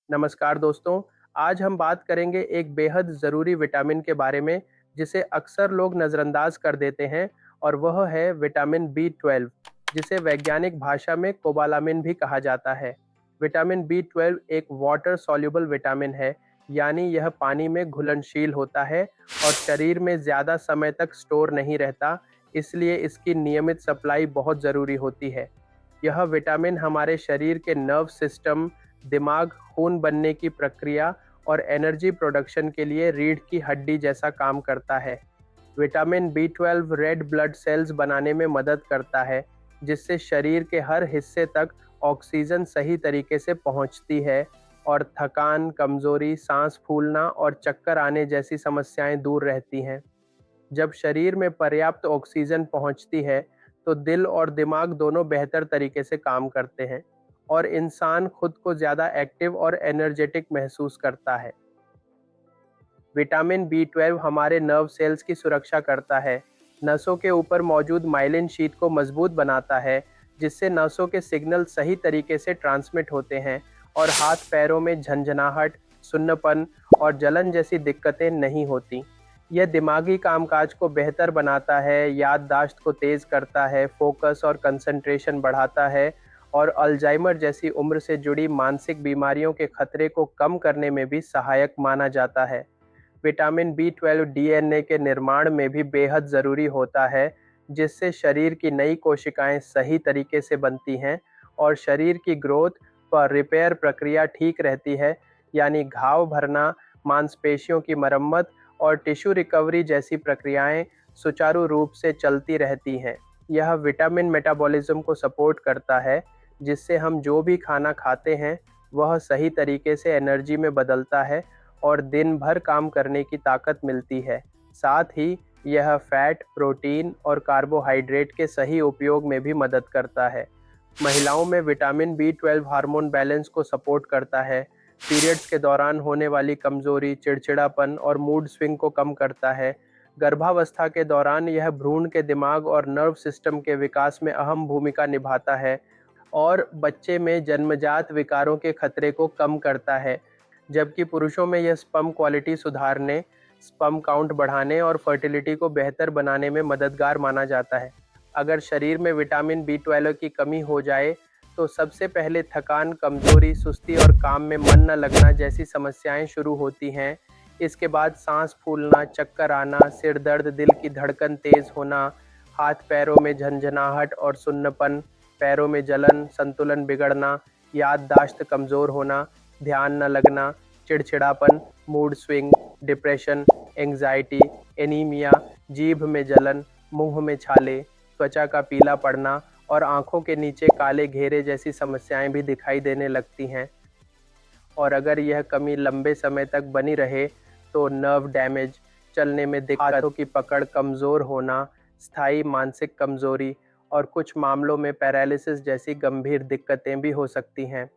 नमस्कार दोस्तों। आज हम बात करेंगे एक बेहद ज़रूरी विटामिन के बारे में जिसे अक्सर लोग नज़रअंदाज कर देते हैं और वह है विटामिन बी 12, जिसे वैज्ञानिक भाषा में कोबालामिन भी कहा जाता है। विटामिन बी 12 एक वाटर सॉल्युबल विटामिन है, यानी यह पानी में घुलनशील होता है और शरीर में ज़्यादा समय तक स्टोर नहीं रहता, इसलिए इसकी नियमित सप्लाई बहुत ज़रूरी होती है। यह विटामिन हमारे शरीर के नर्व सिस्टम, दिमाग, खून बनने की प्रक्रिया और एनर्जी प्रोडक्शन के लिए रीढ़ की हड्डी जैसा काम करता है। Vitamin B 12 red blood cells बनाने में मदद करता है, जिससे शरीर के हर हिस्से तक ऑक्सीजन सही तरीके से पहुंचती है और थकान, कमजोरी, सांस फूलना और चक्कर आने जैसी समस्याएं दूर रहती हैं। जब शरीर में पर्याप्त ऑक्सीजन पहुंचती है, तो दिल और दिमाग दोनों बेहतर तरीके से काम करते हैं और इंसान खुद को ज़्यादा एक्टिव और एनर्जेटिक महसूस करता है। विटामिन बी 12 हमारे नर्व सेल्स की सुरक्षा करता है, नसों के ऊपर मौजूद माइलिन शीट को मजबूत बनाता है, जिससे नसों के सिग्नल सही तरीके से ट्रांसमिट होते हैं और हाथ पैरों में झंझनाहट, सुन्नपन और जलन जैसी दिक्कतें नहीं होती। यह दिमागी कामकाज को बेहतर बनाता है, याददाश्त को तेज करता है, फोकस और कंसंट्रेशन बढ़ाता है और अल्जाइमर जैसी उम्र से जुड़ी मानसिक बीमारियों के खतरे को कम करने में भी सहायक माना जाता है। विटामिन बी 12 डीएनए के निर्माण में भी बेहद ज़रूरी होता है, जिससे शरीर की नई कोशिकाएं सही तरीके से बनती हैं और शरीर की ग्रोथ व रिपेयर प्रक्रिया ठीक रहती है, यानी घाव भरना, मांसपेशियों की मरम्मत और टिश्यू रिकवरी जैसी प्रक्रियाएं सुचारू रूप से चलती रहती हैं। यह विटामिन मेटाबॉलिज्म को सपोर्ट करता है, जिससे हम जो भी खाना खाते हैं वह सही तरीके से एनर्जी में बदलता है और दिन भर काम करने की ताकत मिलती है। साथ ही यह फैट, प्रोटीन और कार्बोहाइड्रेट के सही उपयोग में भी मदद करता है। महिलाओं में विटामिन बी 12 हार्मोन बैलेंस को सपोर्ट करता है, पीरियड्स के दौरान होने वाली कमजोरी, चिड़चिड़ापन और मूड स्विंग को कम करता है। गर्भावस्था के दौरान यह भ्रूण के दिमाग और नर्व सिस्टम के विकास में अहम भूमिका निभाता है और बच्चे में जन्मजात विकारों के खतरे को कम करता है, जबकि पुरुषों में यह स्पर्म क्वालिटी सुधारने, स्पर्म काउंट बढ़ाने और फर्टिलिटी को बेहतर बनाने में मददगार माना जाता है। अगर शरीर में विटामिन बी 12 की कमी हो जाए, तो सबसे पहले थकान, कमजोरी, सुस्ती और काम में मन न लगना जैसी समस्याएं शुरू होती हैं। इसके बाद सांस फूलना, चक्कर आना, सिर दर्द, दिल की धड़कन तेज होना, हाथ पैरों में झंझनाहट और सुन्नपन, पैरों में जलन, संतुलन बिगड़ना, याददाश्त कमजोर होना, ध्यान न लगना, चिड़चिड़ापन, mood swing, depression, anxiety, anaemia, जीभ में जलन, मुंह में छाले, त्वचा का पीला पड़ना और आंखों के नीचे काले घेरे जैसी समस्याएं भी दिखाई देने लगती हैं। और अगर यह कमी लंबे समय तक बनी रहे, तो नर्व डैमेज, चलने में दिक्कतों की पकड़ कमज़ोर होना, स्थायी मानसिक कमजोरी और कुछ मामलों में पैरालिसिस जैसी गंभीर दिक्कतें भी हो सकती हैं।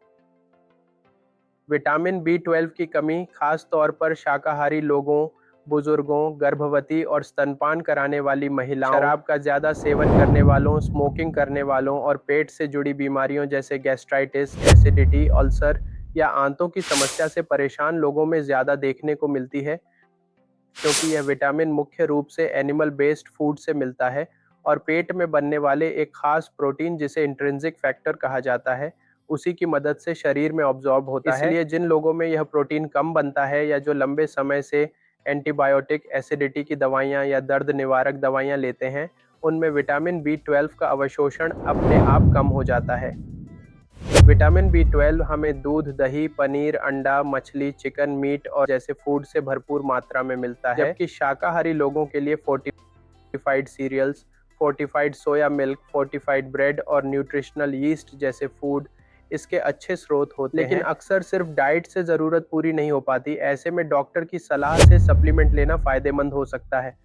विटामिन बी 12 की कमी खास तौर पर शाकाहारी लोगों, बुजुर्गों, गर्भवती और स्तनपान कराने वाली महिलाओं, शराब का ज़्यादा सेवन करने वालों, स्मोकिंग करने वालों और पेट से जुड़ी बीमारियों जैसे गैस्ट्राइटिस, एसिडिटी, अल्सर या आंतों की समस्या से परेशान लोगों में ज़्यादा देखने को मिलती है, क्योंकि यह विटामिन मुख्य रूप से एनिमल बेस्ड फूड से मिलता है और पेट में बनने वाले एक खास प्रोटीन, जिसे इंट्रिंसिक फैक्टर कहा जाता है, उसी की मदद से शरीर में ऑब्जॉर्ब होता है। इसलिए जिन लोगों में यह प्रोटीन कम बनता है या जो लंबे समय से एंटीबायोटिक, एसिडिटी की दवाइयाँ या दर्द निवारक दवाइयाँ लेते हैं, उनमें विटामिन बी 12 का अवशोषण अपने आप कम हो जाता है। विटामिन बी 12 हमें दूध, दही, पनीर, अंडा, मछली, चिकन, मीट और जैसे फूड से भरपूर मात्रा में मिलता है, जबकि शाकाहारी लोगों के लिए fortified cereals, fortified soya milk, fortified bread और न्यूट्रिशनल यीस्ट जैसे फूड इसके अच्छे स्रोत होते हैं। लेकिन अक्सर सिर्फ डाइट से ज़रूरत पूरी नहीं हो पाती। ऐसे में डॉक्टर की सलाह से सप्लीमेंट लेना फ़ायदेमंद हो सकता है।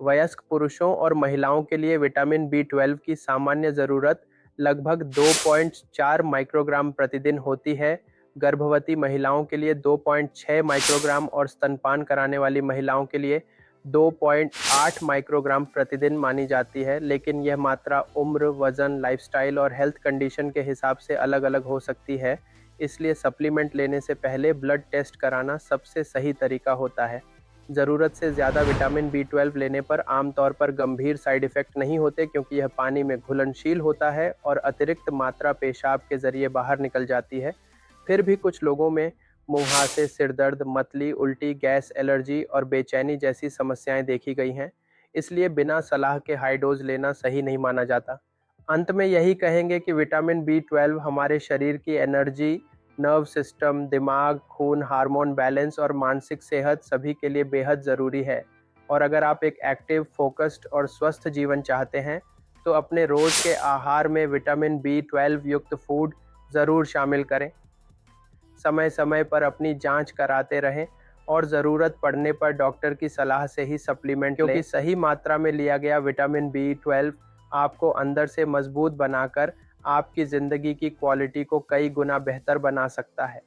वयस्क पुरुषों और महिलाओं के लिए विटामिन बी 12 की सामान्य ज़रूरत लगभग 2.4 माइक्रोग्राम प्रतिदिन होती है। गर्भवती महिलाओं के लिए 2.6 माइक्रोग्राम और स्तनपान कराने वाली महिलाओं के लिए 2.8 माइक्रोग्राम प्रतिदिन मानी जाती है, लेकिन यह मात्रा उम्र, वजन, लाइफस्टाइल और हेल्थ कंडीशन के हिसाब से अलग अलग हो सकती है। इसलिए सप्लीमेंट लेने से पहले ब्लड टेस्ट कराना सबसे सही तरीका होता है। ज़रूरत से ज़्यादा विटामिन B12 लेने पर आमतौर पर गंभीर साइड इफ़ेक्ट नहीं होते, क्योंकि यह पानी में घुलनशील होता है और अतिरिक्त मात्रा पेशाब के ज़रिए बाहर निकल जाती है। फिर भी कुछ लोगों में मुहासे, सिर दर्द, मतली, उल्टी, गैस, एलर्जी और बेचैनी जैसी समस्याएं देखी गई हैं। इसलिए बिना सलाह के हाई डोज लेना सही नहीं माना जाता। अंत में यही कहेंगे कि विटामिन B12 हमारे शरीर की एनर्जी, नर्व सिस्टम, दिमाग, खून, हार्मोन बैलेंस और मानसिक सेहत सभी के लिए बेहद ज़रूरी है। और अगर आप एक एक्टिव, फोकस्ड और स्वस्थ जीवन चाहते हैं, तो अपने रोज़ के आहार में विटामिन B12 युक्त फूड ज़रूर शामिल करें। समय समय पर अपनी जांच कराते रहें और ज़रूरत पड़ने पर डॉक्टर की सलाह से ही सप्लीमेंट लें, क्योंकि सही मात्रा में लिया गया विटामिन B12 आपको अंदर से मजबूत बनाकर आपकी ज़िंदगी की क्वालिटी को कई गुना बेहतर बना सकता है।